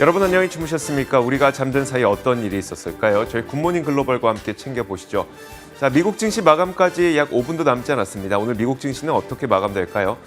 여러분 안녕히 주무셨습니까? 우리가 잠든 사이에 어떤 일이 있었을까요? 저희 굿모닝 글로벌과 함께 챙겨보시죠. 자, 미국 증시 마감까지 약 5분도 남지 않았습니다. 오늘 미국 증시는 어떻게 마감될까요?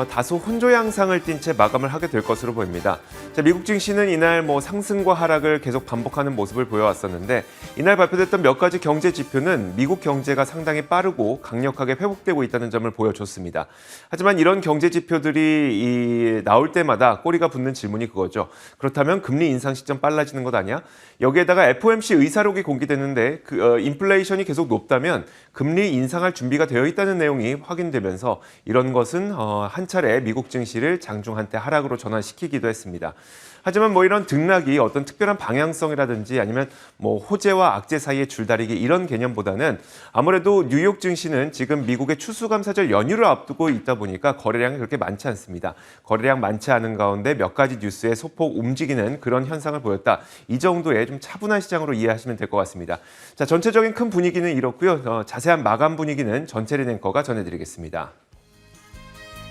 다소 혼조 양상을 띈 채 마감을 하게 될 것으로 보입니다. 자, 미국 증시는 이날 상승과 하락을 계속 반복하는 모습을 보여왔었는데 이날 발표됐던 몇 가지 경제 지표는 미국 경제가 상당히 빠르고 강력하게 회복되고 있다는 점을 보여줬습니다. 하지만 이런 경제 지표들이 나올 때마다 꼬리가 붙는 질문이 그거죠. 그렇다면 금리 인상 시점 빨라지는 것 아니야? 여기에다가 FOMC 의사록이 공개됐는데 인플레이션이 계속 높다면 금리 인상할 준비가 되어 있다는 내용이 확인되면서 이런 것은 한 차례 미국 증시를 장중 한때 하락으로 전환시키기도 했습니다. 하지만 이런 등락이 어떤 특별한 방향성이라든지 아니면 호재와 악재 사이의 줄다리기 이런 개념보다는 아무래도 뉴욕 증시는 지금 미국의 추수감사절 연휴를 앞두고 있다 보니까 거래량이 그렇게 많지 않습니다. 거래량 많지 않은 가운데 몇 가지 뉴스에 소폭 움직이는 그런 현상을 보였다. 이 정도의 좀 차분한 시장으로 이해하시면 될 것 같습니다. 자, 전체적인 큰 분위기는 이렇고요. 자세한 마감 분위기는 전체린 앵커가 전해드리겠습니다.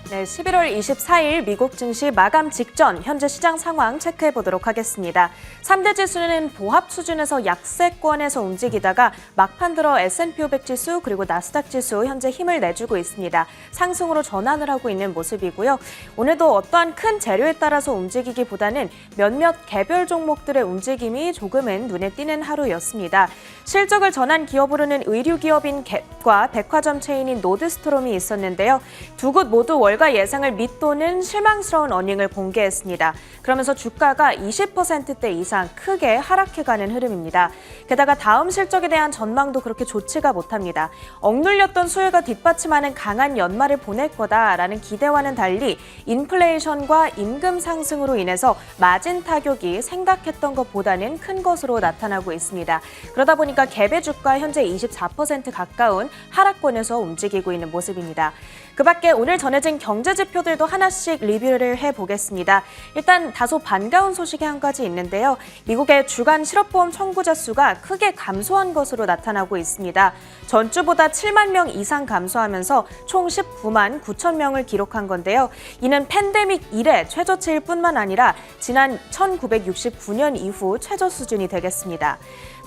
네, 11월 24일 미국 증시 마감 직전 현재 시장 상황 체크해 보도록 하겠습니다. 3대 지수는 보합 수준에서 약세권에서 움직이다가 막판 들어 S&P 500 지수 그리고 나스닥 지수 현재 힘을 내주고 있습니다. 상승으로 전환을 하고 있는 모습이고요. 오늘도 어떠한 큰 재료에 따라서 움직이기보다는 몇몇 개별 종목들의 움직임이 조금은 눈에 띄는 하루였습니다. 실적을 전한 기업으로는 의류 기업인 갭과 백화점 체인인 노드스트롬이 있었는데요. 두 곳 모두 월가 예상을 밑도는 실망스러운 어닝을 공개했습니다. 그러면서 주가가 20%대 이상 크게 하락해가는 흐름입니다. 게다가 다음 실적에 대한 전망도 그렇게 좋지가 못합니다. 억눌렸던 수요가 뒷받침하는 강한 연말을 보낼 거다라는 기대와는 달리 인플레이션과 임금 상승으로 인해서 마진 타격이 생각했던 것보다는 큰 것으로 나타나고 있습니다. 그러다 보니까 갭의 주가 현재 24% 가까운 하락권에서 움직이고 있는 모습입니다. 그 밖에 오늘 전해진 경제 지표들도 하나씩 리뷰를 해보겠습니다. 일단 다소 반가운 소식이 한 가지 있는데요. 미국의 주간 실업보험 청구자 수가 크게 감소한 것으로 나타나고 있습니다. 전주보다 7만 명 이상 감소하면서 총 19만 9천 명을 기록한 건데요. 이는 팬데믹 이래 최저치일 뿐만 아니라 지난 1969년 이후 최저 수준이 되겠습니다.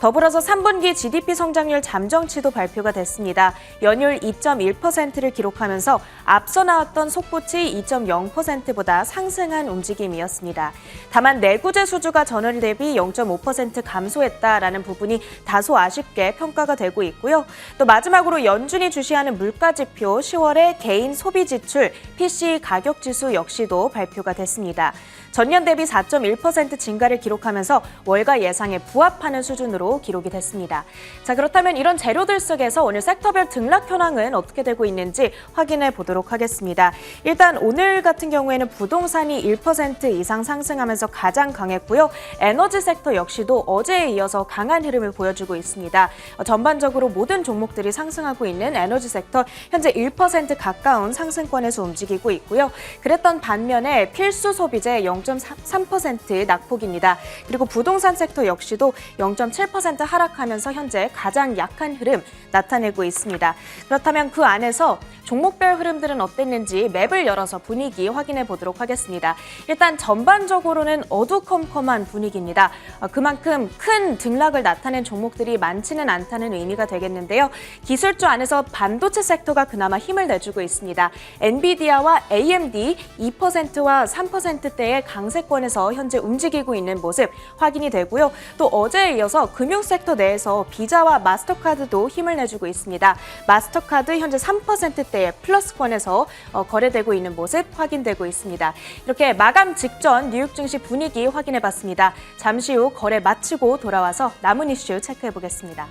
더불어서 3분기 GDP 성장률 잠정치도 발표가 됐습니다. 연율 2.1%를 기록하면서 앞서 나왔던 속보치 2.0%보다 상승한 움직임이었습니다. 다만 내구재 수주가 전월 대비 0.5% 감소했다라는 부분이 다소 아쉽게 평가가 되고 있고요. 또 마지막으로 연준이 주시하는 물가지표 10월의 개인 소비 지출 PCE 가격 지수 역시도 발표가 됐습니다. 전년 대비 4.1% 증가를 기록하면서 월가 예상에 부합하는 수준으로 기록이 됐습니다. 자, 그렇다면 이런 재료들 속에서 오늘 섹터별 등락 현황은 어떻게 되고 있는지 확인해 보도록 하겠습니다. 일단 오늘 같은 경우에는 부동산이 1% 이상 상승하면서 가장 강했고요. 에너지 섹터 역시도 어제에 이어서 강한 흐름을 보여주고 있습니다. 전반적으로 모든 종목들이 상승하고 있는 에너지 섹터 현재 1% 가까운 상승권에서 움직이고 있고요. 그랬던 반면에 필수 소비재 0.3% 낙폭입니다. 그리고 부동산 섹터 역시도 0.7% 하락하면서 현재 가장 약한 흐름 나타내고 있습니다. 그렇다면 그 안에서 종목별 흐름들은 어땠는지 맵을 열어서 분위기 확인해 보도록 하겠습니다. 일단 전반적으로는 어두컴컴한 분위기입니다. 그만큼 큰 등락을 나타낸 종목들이 많지는 않다는 의미가 되겠는데요. 기술주 안에서 반도체 섹터가 그나마 힘을 내주고 있습니다. 엔비디아와 AMD 2%와 3%대의 강세권에서 현재 움직이고 있는 모습 확인이 되고요. 또 어제에 이어서 금융 섹터 내에서 비자와 마스터카드도 힘을 내주고 있습니다. 마스터카드 현재 3%대의 플러스권에서 거래되고 있는 모습 확인되고 있습니다. 이렇게 마감 직전 뉴욕 증시 분위기 확인해봤습니다. 잠시 후 거래 마치고 돌아와서 남은 이슈 체크해보겠습니다.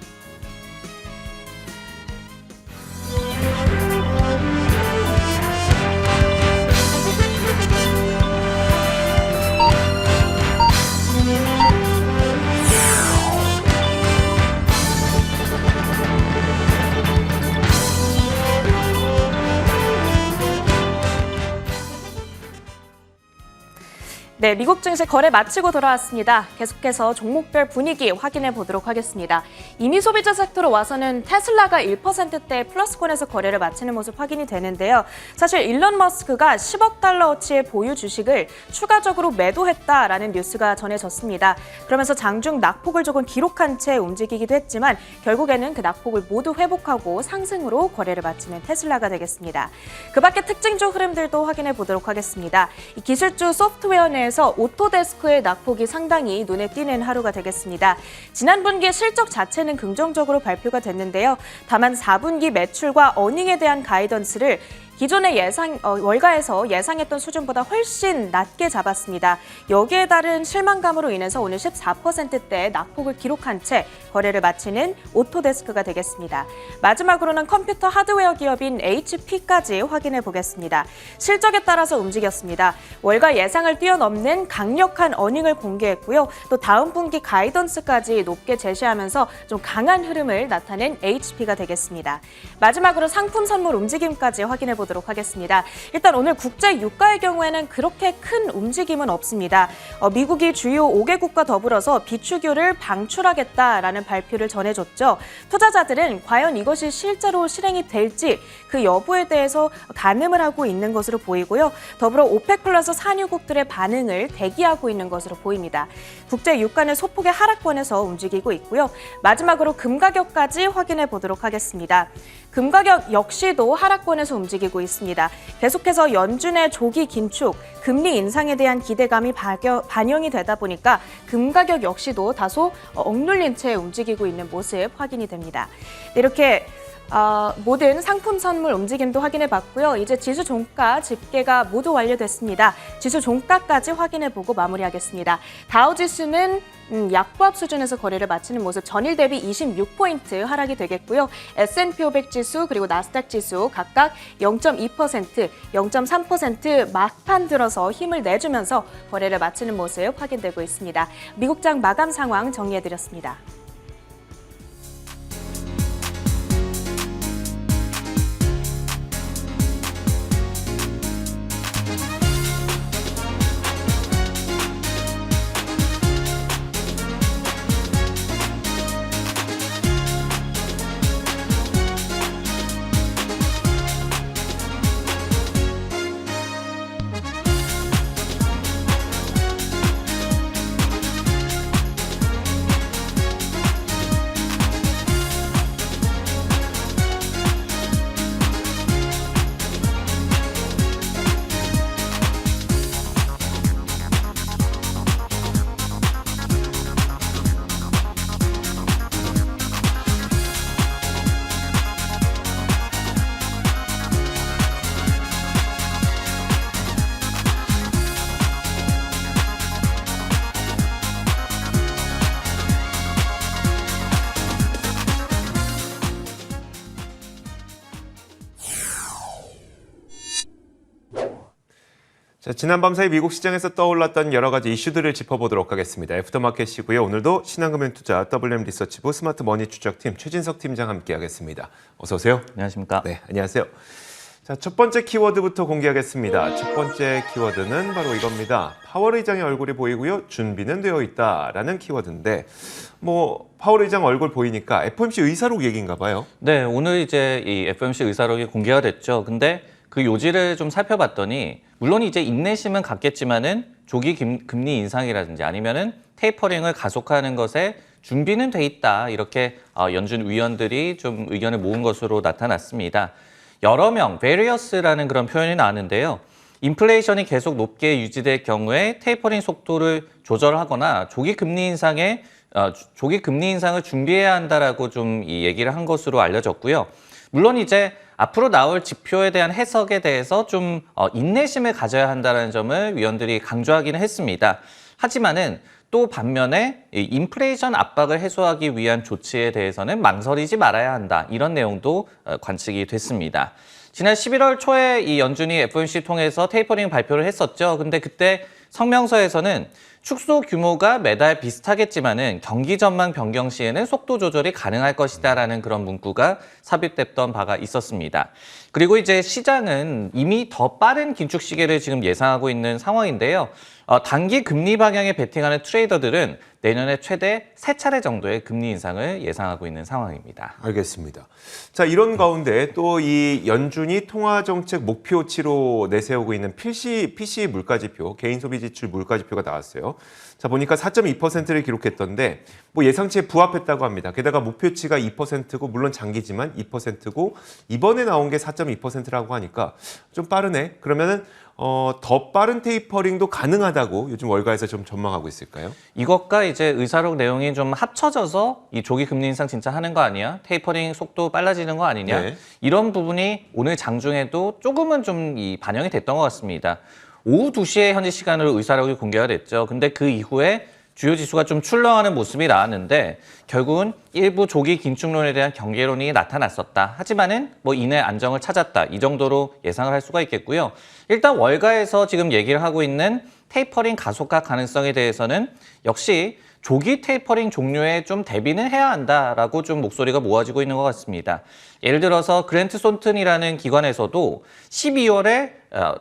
네, 미국 증시 거래 마치고 돌아왔습니다. 계속해서 종목별 분위기 확인해 보도록 하겠습니다. 이미 소비자 섹터로 와서는 테슬라가 1%대 플러스권에서 거래를 마치는 모습 확인이 되는데요. 사실 일론 머스크가 10억 달러어치의 보유 주식을 추가적으로 매도했다라는 뉴스가 전해졌습니다. 그러면서 장중 낙폭을 조금 기록한 채 움직이기도 했지만 결국에는 그 낙폭을 모두 회복하고 상승으로 거래를 마치는 테슬라가 되겠습니다. 그 밖에 특징주 흐름들도 확인해 보도록 하겠습니다. 이 기술주 소프트웨어 내에서 오토데스크의 낙폭이 상당히 눈에 띄는 하루가 되겠습니다. 지난 분기 실적 자체는 긍정적으로 발표가 됐는데요. 다만 4분기 매출과 어닝에 대한 가이던스를 기존의 월가에서 예상했던 수준보다 훨씬 낮게 잡았습니다. 여기에 따른 실망감으로 인해서 오늘 14%대 낙폭을 기록한 채 거래를 마치는 오토데스크가 되겠습니다. 마지막으로는 컴퓨터 하드웨어 기업인 HP까지 확인해 보겠습니다. 실적에 따라서 움직였습니다. 월가 예상을 뛰어넘는 강력한 어닝을 공개했고요. 또 다음 분기 가이던스까지 높게 제시하면서 좀 강한 흐름을 나타낸 HP가 되겠습니다. 마지막으로 상품 선물 움직임까지 확인해 보도록 하겠습니다. 일단 오늘 국제 유가의 경우에는 그렇게 큰 움직임은 없습니다. 미국이 주요 5개국과 더불어서 비축유를 방출하겠다라는 발표를 전해줬죠. 투자자들은 과연 이것이 실제로 실행이 될지 그 여부에 대해서 가늠을 하고 있는 것으로 보이고요. 더불어 오펙 플러스 산유국들의 반응을 대기하고 있는 것으로 보입니다. 국제 유가는 소폭의 하락권에서 움직이고 있고요. 마지막으로 금 가격까지 확인해 보도록 하겠습니다. 금 가격 역시도 하락권에서 움직이고 있습니다. 계속해서 연준의 조기 긴축, 금리 인상에 대한 기대감이 반영이 되다 보니까 금 가격 역시도 다소 억눌린 채 움직이고 있는 모습 확인이 됩니다. 이렇게 모든 상품 선물 움직임도 확인해 봤고요. 이제 지수 종가 집계가 모두 완료됐습니다. 지수 종가까지 확인해 보고 마무리하겠습니다. 다우 지수는 약보합 수준에서 거래를 마치는 모습, 전일 대비 26포인트 하락이 되겠고요. S&P 500 지수 그리고 나스닥 지수 각각 0.2%, 0.3% 막판 들어서 힘을 내주면서 거래를 마치는 모습 확인되고 있습니다. 미국장 마감 상황 정리해드렸습니다. 자, 지난 밤 사이 미국 시장에서 떠올랐던 여러 가지 이슈들을 짚어보도록 하겠습니다. 애프터마켓이고요. 오늘도 신한금융투자 WM 리서치부 스마트머니 추적팀 최진석 팀장 함께하겠습니다. 어서 오세요. 안녕하십니까? 네, 안녕하세요. 자, 첫 번째 키워드부터 공개하겠습니다. 첫 번째 키워드는 바로 이겁니다. 파월 의장의 얼굴이 보이고요. 준비는 되어 있다라는 키워드인데 파월 의장 얼굴 보이니까 FOMC 의사록 얘기인가 봐요. 네, 오늘 이제 이 FOMC 의사록이 공개가 됐죠. 근데 그 요지를 좀 살펴봤더니 물론 이제 인내심은 갖겠지만은 조기 금리 인상이라든지 아니면은 테이퍼링을 가속화하는 것에 준비는 돼 있다. 이렇게 연준 위원들이 좀 의견을 모은 것으로 나타났습니다. 여러 명, various를 그런 표현이 나왔는데요. 인플레이션이 계속 높게 유지될 경우에 테이퍼링 속도를 조절하거나 조기 금리 인상을 준비해야 한다라고 좀 이 얘기를 한 것으로 알려졌고요. 물론 이제 앞으로 나올 지표에 대한 해석에 대해서 좀 인내심을 가져야 한다는 점을 위원들이 강조하기는 했습니다. 하지만은 또 반면에 인플레이션 압박을 해소하기 위한 조치에 대해서는 망설이지 말아야 한다. 이런 내용도 관측이 됐습니다. 지난 11월 초에 이 연준이 FOMC 통해서 테이퍼링 발표를 했었죠. 근데 그때 성명서에서는 축소 규모가 매달 비슷하겠지만은 경기 전망 변경 시에는 속도 조절이 가능할 것이다라는 그런 문구가 삽입됐던 바가 있었습니다. 그리고 이제 시장은 이미 더 빠른 긴축 시기를 지금 예상하고 있는 상황인데요. 단기 금리 방향에 베팅하는 트레이더들은 내년에 최대 3차례 정도의 금리 인상을 예상하고 있는 상황입니다. 알겠습니다. 자, 이런 가운데 또 이 연준이 통화정책 목표치로 내세우고 있는 PCE 물가지표, 개인소비지출 물가지표가 나왔어요. 자, 보니까 4.2%를 기록했던데 뭐 예상치에 부합했다고 합니다. 게다가 목표치가 2%고 물론 장기지만 2%고 이번에 나온 게 4.2%라고 하니까 좀 빠르네. 그러면은 더 빠른 테이퍼링도 가능하다고 요즘 월가에서 좀 전망하고 있을까요? 이것과 이제 의사록 내용이 좀 합쳐져서 이 조기 금리 인상 진짜 하는 거 아니야? 테이퍼링 속도 빨라지는 거 아니냐? 네. 이런 부분이 오늘 장중에도 조금은 좀 이 반영이 됐던 것 같습니다. 오후 2시에 현지 시간으로 의사록이 공개가 됐죠. 근데 그 이후에 주요 지수가 좀 출렁하는 모습이 나왔는데 결국은 일부 조기 긴축론에 대한 경계론이 나타났었다. 하지만은 뭐 이내 안정을 찾았다. 이 정도로 예상을 할 수가 있겠고요. 일단 월가에서 지금 얘기를 하고 있는 테이퍼링 가속화 가능성에 대해서는 역시 조기 테이퍼링 종료에 좀 대비는 해야 한다라고 좀 목소리가 모아지고 있는 것 같습니다. 예를 들어서 그랜트 손튼이라는 기관에서도 12월에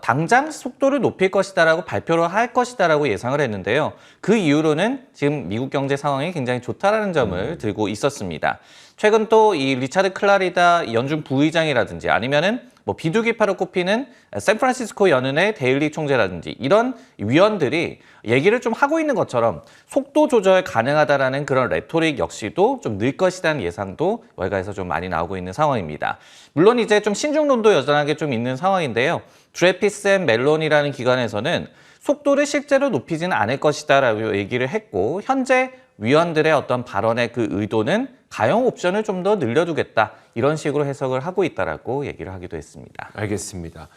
당장 속도를 높일 것이다라고 발표를 할 것이다라고 예상을 했는데요. 그 이유로는 지금 미국 경제 상황이 굉장히 좋다라는 점을 들고 있었습니다. 최근 또 이 리차드 클라리다 연준 부의장이라든지 아니면은 뭐 비둘기파로 꼽히는 샌프란시스코 연은의 데일리 총재라든지 이런 위원들이 얘기를 좀 하고 있는 것처럼 속도 조절 가능하다라는 그런 레토릭 역시도 좀 늘 것이라는 예상도 월가에서 좀 많이 나오고 있는 상황입니다. 물론 이제 좀 신중론도 여전하게 좀 있는 상황인데요. 드레피스 앤 멜론이라는 기관에서는 속도를 실제로 높이지는 않을 것이다라고 얘기를 했고 현재 위원들의 어떤 발언의 그 의도는 가용 옵션을 좀 더 늘려두겠다 이런 식으로 해석을 하고 있다라고 얘기를 하기도 했습니다. 알겠습니다.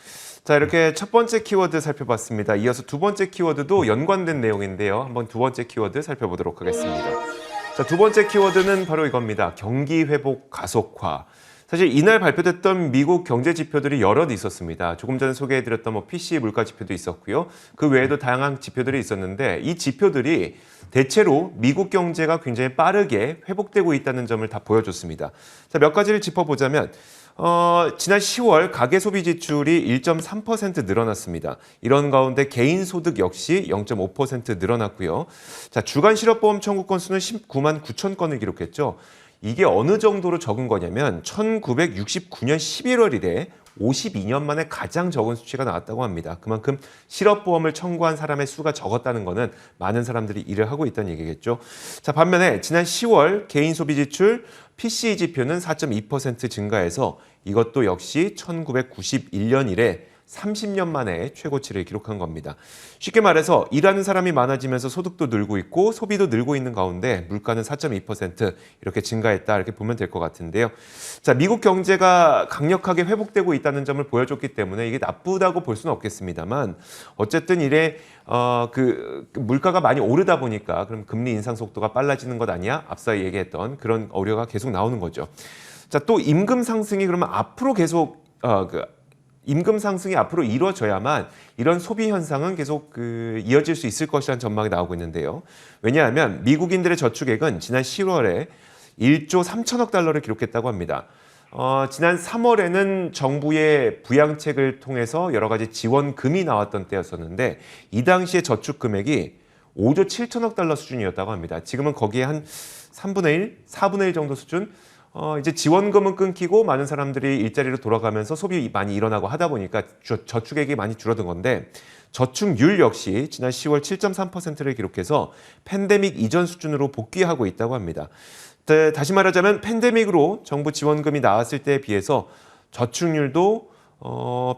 자, 이렇게 첫 번째 키워드 살펴봤습니다. 이어서 두 번째 키워드도 연관된 내용인데요. 한번 두 번째 키워드 살펴보도록 하겠습니다. 자, 두 번째 키워드는 바로 이겁니다. 경기 회복 가속화. 사실 이날 발표됐던 미국 경제 지표들이 여럿 있었습니다. 조금 전에 소개해드렸던 뭐 PCE 물가 지표도 있었고요. 그 외에도 다양한 지표들이 있었는데 이 지표들이 대체로 미국 경제가 굉장히 빠르게 회복되고 있다는 점을 다 보여줬습니다. 자, 몇 가지를 짚어보자면 지난 10월 가계 소비 지출이 1.3% 늘어났습니다. 이런 가운데 개인 소득 역시 0.5% 늘어났고요. 자, 주간 실업보험 청구 건수는 19만 9천 건을 기록했죠. 이게 어느 정도로 적은 거냐면 1969년 11월 이래 52년 만에 가장 적은 수치가 나왔다고 합니다. 그만큼 실업보험을 청구한 사람의 수가 적었다는 거는 많은 사람들이 일을 하고 있다는 얘기겠죠. 자, 반면에 지난 10월 개인 소비 지출 PCE 지표는 4.2% 증가해서 이것도 역시 1991년 이래 30년 만에 최고치를 기록한 겁니다. 쉽게 말해서 일하는 사람이 많아지면서 소득도 늘고 있고 소비도 늘고 있는 가운데 물가는 4.2% 이렇게 증가했다 이렇게 보면 될 것 같은데요. 자, 미국 경제가 강력하게 회복되고 있다는 점을 보여줬기 때문에 이게 나쁘다고 볼 수는 없겠습니다만 어쨌든 이래 그 물가가 많이 오르다 보니까 그럼 금리 인상 속도가 빨라지는 것 아니야? 앞서 얘기했던 그런 우려가 계속 나오는 거죠. 자, 또 임금 상승이 그러면 앞으로 계속 임금 상승이 앞으로 이루어져야만 이런 소비 현상은 계속 이어질 수 있을 것이라는 전망이 나오고 있는데요. 왜냐하면 미국인들의 저축액은 지난 10월에 1조 3천억 달러를 기록했다고 합니다. 지난 3월에는 정부의 부양책을 통해서 여러 가지 지원금이 나왔던 때였었는데 이 당시에 저축 금액이 5조 7천억 달러 수준이었다고 합니다. 지금은 거기에 한 3분의 1, 4분의 1 정도 수준 이제 지원금은 끊기고 많은 사람들이 일자리로 돌아가면서 소비 많이 일어나고 하다 보니까 저축액이 많이 줄어든 건데 저축률 역시 지난 10월 7.3%를 기록해서 팬데믹 이전 수준으로 복귀하고 있다고 합니다. 다시 말하자면 팬데믹으로 정부 지원금이 나왔을 때에 비해서 저축률도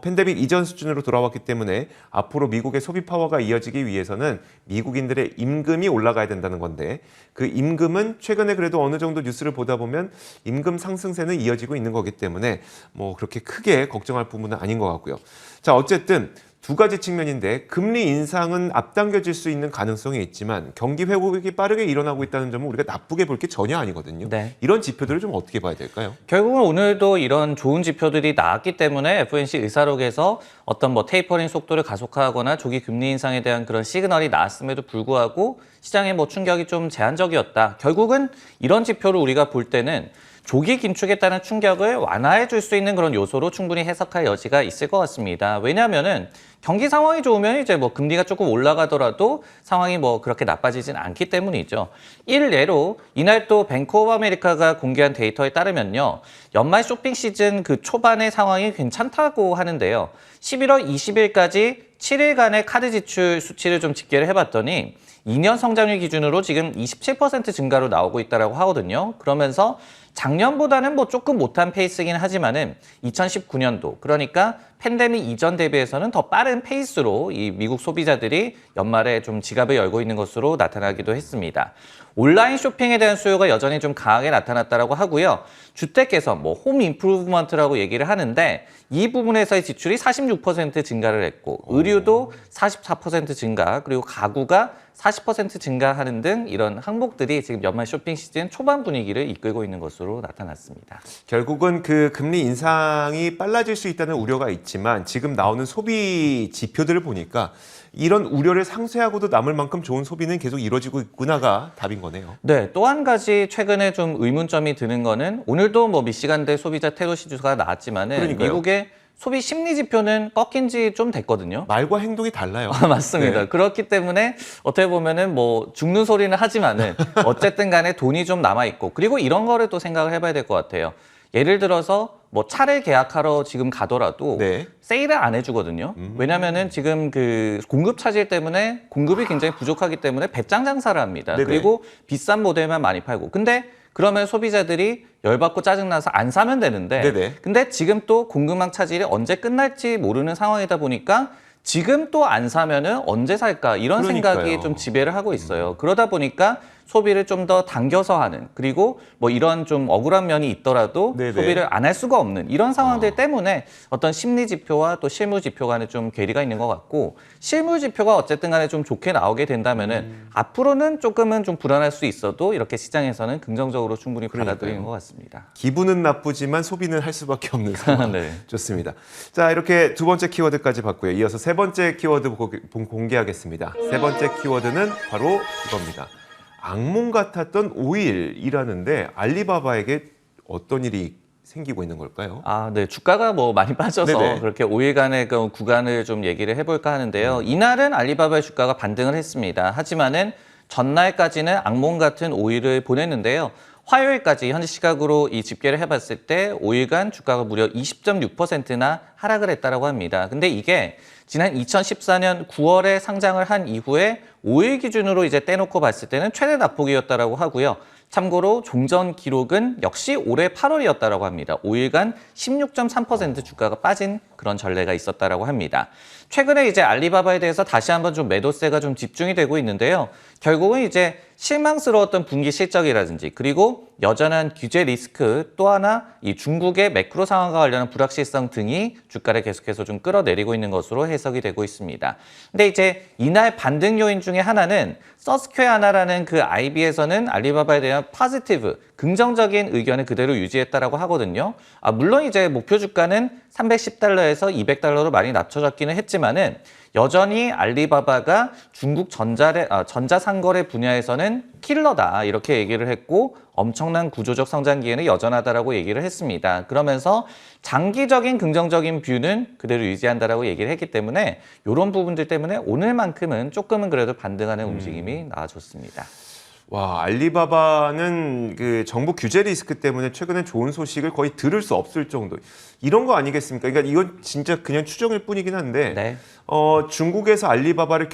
팬데믹 이전 수준으로 돌아왔기 때문에 앞으로 미국의 소비 파워가 이어지기 위해서는 미국인들의 임금이 올라가야 된다는 건데 그 임금은 최근에 그래도 어느 정도 뉴스를 보다 보면 임금 상승세는 이어지고 있는 거기 때문에 뭐 그렇게 크게 걱정할 부분은 아닌 것 같고요. 자, 어쨌든 두 가지 측면인데 금리 인상은 앞당겨질 수 있는 가능성이 있지만 경기 회복이 빠르게 일어나고 있다는 점은 우리가 나쁘게 볼 게 전혀 아니거든요. 네. 이런 지표들을 좀 어떻게 봐야 될까요? 결국은 오늘도 이런 좋은 지표들이 나왔기 때문에 FOMC 의사록에서 어떤 뭐 테이퍼링 속도를 가속화하거나 조기 금리 인상에 대한 그런 시그널이 나왔음에도 불구하고 시장의 뭐 충격이 좀 제한적이었다. 결국은 이런 지표를 우리가 볼 때는 조기 긴축에 따른 충격을 완화해 줄 수 있는 그런 요소로 충분히 해석할 여지가 있을 것 같습니다. 왜냐하면은 경기 상황이 좋으면 이제 뭐 금리가 조금 올라가더라도 상황이 뭐 그렇게 나빠지진 않기 때문이죠. 일례로 이날 또 뱅크 오브 아메리카가 공개한 데이터에 따르면요. 연말 쇼핑 시즌 그 초반의 상황이 괜찮다고 하는데요. 11월 20일까지 7일간의 카드 지출 수치를 좀 집계를 해봤더니 2년 성장률 기준으로 지금 27% 증가로 나오고 있다고 하거든요. 그러면서 작년보다는 뭐 조금 못한 페이스긴 하지만은 2019년도 그러니까 팬데믹 이전 대비해서는 더 빠른 페이스로 이 미국 소비자들이 연말에 좀 지갑을 열고 있는 것으로 나타나기도 했습니다. 온라인 쇼핑에 대한 수요가 여전히 좀 강하게 나타났다고 하고요. 주택 개선, 뭐 홈 임프루브먼트라고 얘기를 하는데 이 부분에서의 지출이 46% 증가를 했고 의류도 44% 증가, 그리고 가구가 40% 증가하는 등 이런 항목들이 지금 연말 쇼핑 시즌 초반 분위기를 이끌고 있는 것으로 나타났습니다. 결국은 그 금리 인상이 빨라질 수 있다는 우려가 있지만 지금 나오는 소비 지표들을 보니까 이런 우려를 상쇄하고도 남을 만큼 좋은 소비는 계속 이루어지고 있구나가 답인 거네요. 네, 또 한 가지 최근에 좀 의문점이 드는 거는 오늘도 뭐 미시간대 소비자 테러 지수가 나왔지만은 그러니까요. 미국의 소비 심리 지표는 꺾인 지 좀 됐거든요. 말과 행동이 달라요. 맞습니다. 네. 그렇기 때문에 어떻게 보면은 뭐 죽는 소리는 하지만은 어쨌든 간에 돈이 좀 남아 있고, 그리고 이런 거를 또 생각을 해봐야 될 것 같아요. 예를 들어서 뭐 차를 계약하러 지금 가더라도 네. 세일을 안 해주거든요. 왜냐면은 지금 그 공급 차질 때문에 공급이 굉장히 부족하기 때문에 배짱 장사를 합니다. 네네. 그리고 비싼 모델만 많이 팔고. 근데 그러면 소비자들이 열받고 짜증나서 안 사면 되는데 네네. 근데 지금 또 공급망 차질이 언제 끝날지 모르는 상황이다 보니까 지금 또 안 사면은 언제 살까 이런 그러니까요. 생각이 좀 지배를 하고 있어요. 그러다 보니까 소비를 좀 더 당겨서 하는, 그리고 뭐 이런 좀 억울한 면이 있더라도 네네. 소비를 안 할 수가 없는 이런 상황들 때문에 어떤 심리 지표와 또 실물 지표 간에 좀 괴리가 있는 것 같고, 실물 지표가 어쨌든 간에 좀 좋게 나오게 된다면은 앞으로는 조금은 좀 불안할 수 있어도 이렇게 시장에서는 긍정적으로 충분히 받아들이는 것 같습니다. 기분은 나쁘지만 소비는 할 수밖에 없는 상황. 네. 좋습니다. 자, 이렇게 두 번째 키워드까지 봤고요. 이어서 세 번째 키워드 공개하겠습니다. 세 번째 키워드는 바로 이겁니다. 악몽 같았던 5일이라는데 알리바바에게 어떤 일이 생기고 있는 걸까요? 아, 네. 주가가 뭐 많이 빠져서 네네. 그렇게 5일간의 그 구간을 좀 얘기를 해볼까 하는데요. 이날은 알리바바의 주가가 반등을 했습니다. 하지만은 전날까지는 악몽 같은 5일을 보냈는데요. 화요일까지 현지 시각으로 이 집계를 해봤을 때 5일간 주가가 무려 20.6%나 하락을 했다고 합니다. 근데 이게 지난 2014년 9월에 상장을 한 이후에 5일 기준으로 이제 떼놓고 봤을 때는 최대 낙폭이었다고 하고요. 참고로 종전 기록은 역시 올해 8월이었다고 합니다. 5일간 16.3% 주가가 빠진 그런 전례가 있었다고 합니다. 최근에 이제 알리바바에 대해서 다시 한번 좀 매도세가 좀 집중이 되고 있는데요. 결국은 이제 실망스러웠던 분기 실적이라든지, 그리고 여전한 규제 리스크, 또 하나 이 중국의 매크로 상황과 관련한 불확실성 등이 주가를 계속해서 좀 끌어내리고 있는 것으로 해석이 되고 있습니다. 근데 이제 이날 반등 요인 중에 하나는 서스퀘어나라는 그 IB에서는 알리바바에 대한 포지티브, 긍정적인 의견을 그대로 유지했다라고 하거든요. 물론 이제 목표 주가는 310달러에서 200달러로 많이 낮춰졌기는 했지만은 여전히 알리바바가 중국 전자상거래 분야에서는 킬러다 이렇게 얘기를 했고, 엄청난 구조적 성장 기회는 여전하다라고 얘기를 했습니다. 그러면서 장기적인 긍정적인 뷰는 그대로 유지한다라고 얘기를 했기 때문에 이런 부분들 때문에 오늘만큼은 조금은 그래도 반등하는 움직임이 나와줬습니다. 와, 알리바바는 그 정부 규제 리스크 때문에 최근에 좋은 소식을 거의 들을 수 없을 정도 이런 거 아니겠습니까? 그러니까 이건 진짜 그냥 추정일 뿐이긴 한데 네. 중국에서 알리바바를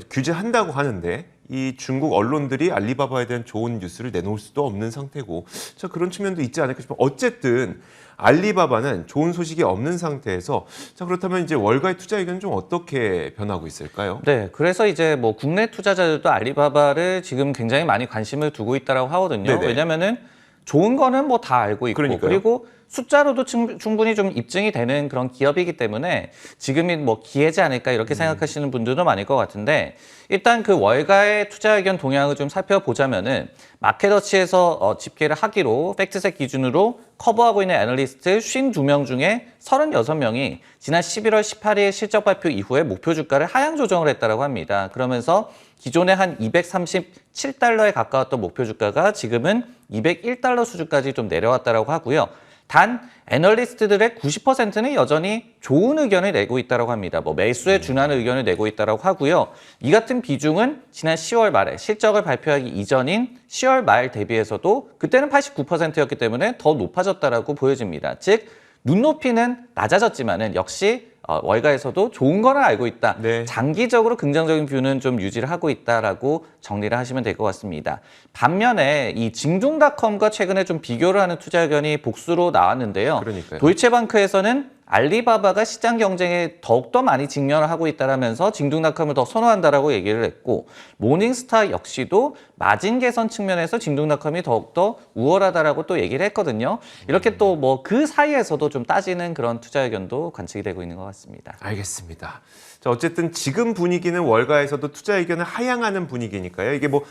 규제한다고 하는데 이 중국 언론들이 알리바바에 대한 좋은 뉴스를 내놓을 수도 없는 상태고, 자, 그런 측면도 있지 않을까 싶어요. 어쨌든 알리바바는 좋은 소식이 없는 상태에서, 자, 그렇다면 이제 월가의 투자 의견은 좀 어떻게 변하고 있을까요? 네, 그래서 이제 뭐 국내 투자자들도 알리바바를 지금 굉장히 많이 관심을 두고 있다라고 하거든요. 네네. 왜냐면은 좋은 거는 뭐 다 알고 있고, 그러니까요. 그리고 숫자로도 충분히 좀 입증이 되는 그런 기업이기 때문에 지금이 뭐 기회지 않을까 이렇게 생각하시는 분들도 많을 것 같은데 일단 그 월가의 투자 의견 동향을 좀 살펴보자면은 마켓워치에서 집계를 하기로 팩트셋 기준으로 커버하고 있는 애널리스트 52명 중에 36명이 지난 11월 18일 실적 발표 이후에 목표 주가를 하향 조정을 했다고 합니다. 그러면서 기존에 한 237달러에 가까웠던 목표 주가가 지금은 201달러 수준까지 좀 내려왔다고 하고요. 단 애널리스트들의 90%는 여전히 좋은 의견을 내고 있다고 합니다. 뭐 매수에 준하는 의견을 내고 있다고 하고요. 이 같은 비중은 지난 10월 말에 실적을 발표하기 이전인 10월 말 대비해서도 그때는 89%였기 때문에 더 높아졌다라고 보여집니다. 즉 눈높이는 낮아졌지만은 역시 월가에서도 좋은 거는 알고 있다. 네. 장기적으로 긍정적인 뷰는 좀 유지를 하고 있다라고 정리를 하시면 될 것 같습니다. 반면에 이 징둥닷컴과 최근에 좀 비교를 하는 투자 의견이 복수로 나왔는데요. 그러니까요. 도이체방크에서는 알리바바가 시장 경쟁에 더욱더 많이 직면을 하고 있다라면서 징둥닷컴을 더 선호한다라고 얘기를 했고 모닝스타 역시도 마진 개선 측면에서 징둥닷컴이 더욱더 우월하다라고 또 얘기를 했거든요. 이렇게 또 뭐 그 사이에서도 좀 따지는 그런 투자 의견도 관측이 되고 있는 것 같습니다. 알겠습니다. 자, 어쨌든 지금 분위기는 월가에서도 투자 의견을 하향하는 분위기니까요. 이게 뭐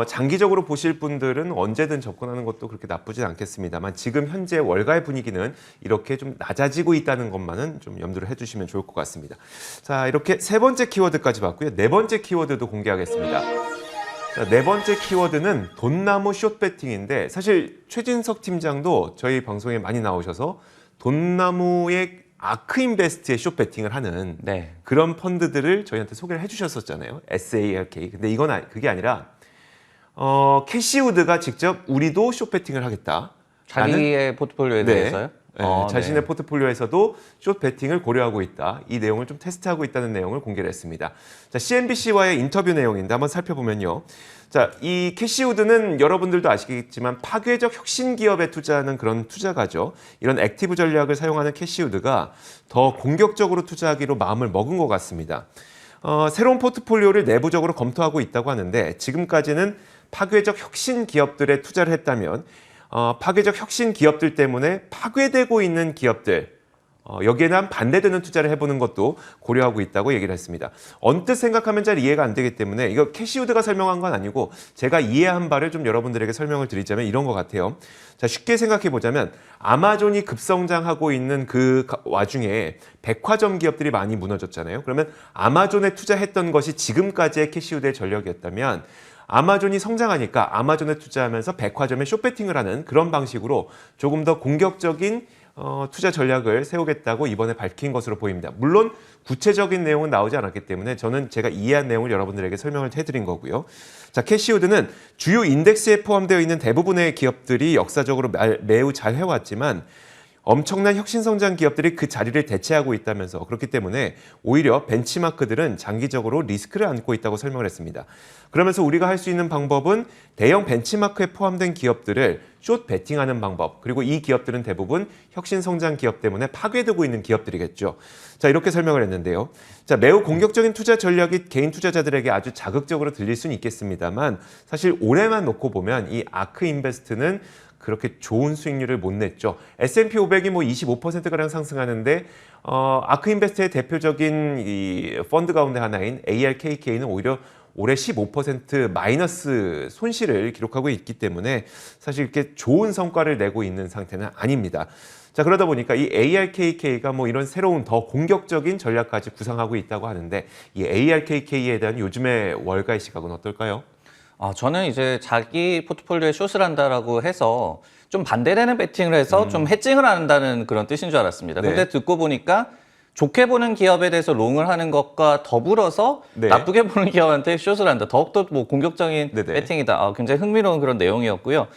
장기적으로 보실 분들은 언제든 접근하는 것도 그렇게 나쁘진 않겠습니다만 지금 현재 월가의 분위기는 이렇게 좀 낮아지고 있다는 것만은 좀 염두를 해주시면 좋을 것 같습니다. 자, 이렇게 세 번째 키워드까지 봤고요. 네 번째 키워드도 공개하겠습니다. 자, 네 번째 키워드는 돈나무 숏배팅인데 사실 최진석 팀장도 저희 방송에 많이 나오셔서 돈나무의 아크인베스트에 숏배팅을 하는 네. 그런 펀드들을 저희한테 소개를 해주셨었잖아요. SARK. 근데 이건 그게 아니라 캐시우드가 직접 우리도 숏배팅을 하겠다. 자기의 포트폴리오에 네. 대해서요? 네, 자신의 포트폴리오에서도 숏 배팅을 고려하고 있다. 이 내용을 좀 테스트하고 있다는 내용을 공개를 했습니다. 자, CNBC와의 인터뷰 내용인데 한번 살펴보면요. 자, 이 캐시우드는 여러분들도 아시겠지만 파괴적 혁신 기업에 투자하는 그런 투자가죠. 이런 액티브 전략을 사용하는 캐시우드가 더 공격적으로 투자하기로 마음을 먹은 것 같습니다. 새로운 포트폴리오를 내부적으로 검토하고 있다고 하는데 지금까지는 파괴적 혁신 기업들에 투자를 했다면 파괴적 혁신 기업들 때문에 파괴되고 있는 기업들 여기에는 반대되는 투자를 해보는 것도 고려하고 있다고 얘기를 했습니다. 언뜻 생각하면 잘 이해가 안 되기 때문에 이거 캐시우드가 설명한 건 아니고 제가 이해한 바를 좀 여러분들에게 설명을 드리자면 이런 것 같아요. 자, 쉽게 생각해 보자면 아마존이 급성장하고 있는 그 와중에 백화점 기업들이 많이 무너졌잖아요. 그러면 아마존에 투자했던 것이 지금까지의 캐시우드의 전력이었다면 아마존이 성장하니까 아마존에 투자하면서 백화점에 숏배팅을 하는 그런 방식으로 조금 더 공격적인 투자 전략을 세우겠다고 이번에 밝힌 것으로 보입니다. 물론 구체적인 내용은 나오지 않았기 때문에 저는 제가 이해한 내용을 여러분들에게 설명을 해드린 거고요. 자, 캐시우드는 주요 인덱스에 포함되어 있는 대부분의 기업들이 역사적으로 매우 잘 해왔지만 엄청난 혁신성장 기업들이 그 자리를 대체하고 있다면서 그렇기 때문에 오히려 벤치마크들은 장기적으로 리스크를 안고 있다고 설명을 했습니다. 그러면서 우리가 할 수 있는 방법은 대형 벤치마크에 포함된 기업들을 숏 베팅하는 방법, 그리고 이 기업들은 대부분 혁신성장 기업 때문에 파괴되고 있는 기업들이겠죠. 자, 이렇게 설명을 했는데요. 자, 매우 공격적인 투자 전략이 개인 투자자들에게 아주 자극적으로 들릴 수는 있겠습니다만 사실 올해만 놓고 보면 이 아크인베스트는 그렇게 좋은 수익률을 못 냈죠. S&P 500이 뭐 25%가량 상승하는데 아크인베스트의 대표적인 이 펀드 가운데 하나인 ARKK는 오히려 올해 15% 마이너스 손실을 기록하고 있기 때문에 사실 이렇게 좋은 성과를 내고 있는 상태는 아닙니다. 자, 그러다 보니까 이 ARKK가 뭐 이런 새로운 더 공격적인 전략까지 구상하고 있다고 하는데 이 ARKK에 대한 요즘의 월가의 시각은 어떨까요? 저는 이제 자기 포트폴리오에 숏을 한다라고 해서 좀 반대되는 배팅을 해서 좀 해칭을 한다는 그런 뜻인 줄 알았습니다. 네. 근데 듣고 보니까 좋게 보는 기업에 대해서 롱을 하는 것과 더불어서 네. 나쁘게 보는 기업한테 숏을 한다. 더욱더 뭐 공격적인 네네. 배팅이다. 굉장히 흥미로운 그런 내용이었고요.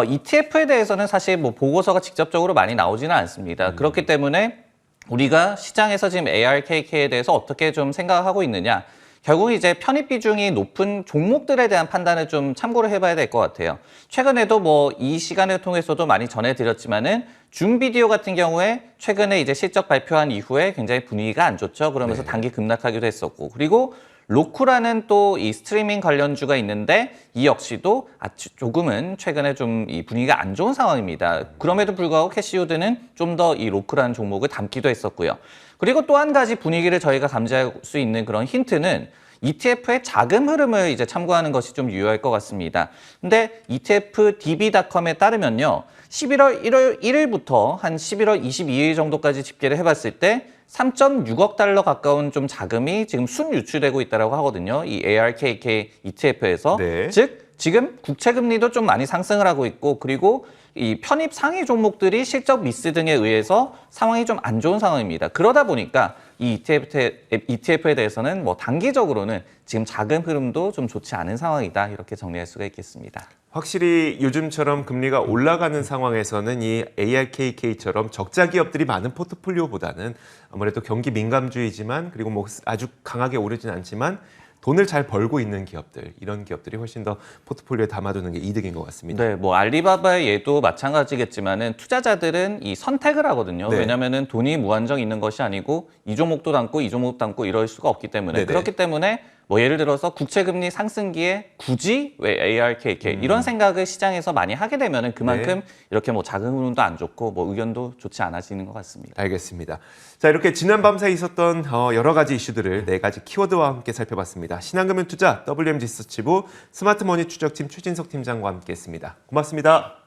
ETF에 대해서는 사실 뭐 보고서가 직접적으로 많이 나오지는 않습니다. 그렇기 때문에 우리가 시장에서 지금 ARKK에 대해서 어떻게 좀 생각하고 있느냐. 결국 이제 편입 비중이 높은 종목들에 대한 판단을 좀 참고를 해봐야 될 것 같아요. 최근에도 뭐 이 시간을 통해서도 많이 전해드렸지만은 줌비디오 같은 경우에 최근에 이제 실적 발표한 이후에 굉장히 분위기가 안 좋죠. 그러면서 네. 단기 급락하기도 했었고, 그리고 로쿠라는 또 이 스트리밍 관련주가 있는데 이 역시도 조금은 최근에 좀 이 분위기가 안 좋은 상황입니다. 그럼에도 불구하고 캐시우드는 좀 더 이 로쿠라는 종목을 담기도 했었고요. 그리고 또 한 가지 분위기를 저희가 감지할 수 있는 그런 힌트는 ETF의 자금 흐름을 이제 참고하는 것이 좀 유효할 것 같습니다. 근데 ETF DB.com에 따르면요. 11월 1일부터 한 11월 22일 정도까지 집계를 해봤을 때 3.6억 달러 가까운 좀 자금이 지금 순유출되고 있다고 하거든요. 이 ARKK ETF에서. 네. 즉, 지금 국채금리도 좀 많이 상승을 하고 있고, 그리고 이 편입 상위 종목들이 실적 미스 등에 의해서 상황이 좀 안 좋은 상황입니다. 그러다 보니까 이 ETF에 대해서는 뭐 단기적으로는 지금 자금 흐름도 좀 좋지 않은 상황이다. 이렇게 정리할 수가 있겠습니다. 확실히 요즘처럼 금리가 올라가는 상황에서는 이 ARKK처럼 적자 기업들이 많은 포트폴리오보다는 아무래도 경기 민감주이지만 그리고 뭐 아주 강하게 오르진 않지만 돈을 잘 벌고 있는 기업들, 이런 기업들이 훨씬 더 포트폴리오에 담아두는 게 이득인 것 같습니다. 네, 뭐 알리바바의 예도 마찬가지겠지만은 투자자들은 이 선택을 하거든요. 네. 왜냐하면은 돈이 무한정 있는 것이 아니고 이 종목도 담고 이 종목도 담고 이럴 수가 없기 때문에 네네. 그렇기 때문에 뭐 예를 들어서 국채금리 상승기에 굳이 왜 ARKK 이런 생각을 시장에서 많이 하게 되면은 그만큼 네. 이렇게 뭐 자금 흐름도 안 좋고 뭐 의견도 좋지 않아지는 것 같습니다. 알겠습니다. 자, 이렇게 지난 밤사이 있었던 여러 가지 이슈들을 4가지 키워드와 함께 살펴봤습니다. 신한금융투자 WMG서치부 스마트머니 추적팀 최진석 팀장과 함께했습니다. 고맙습니다.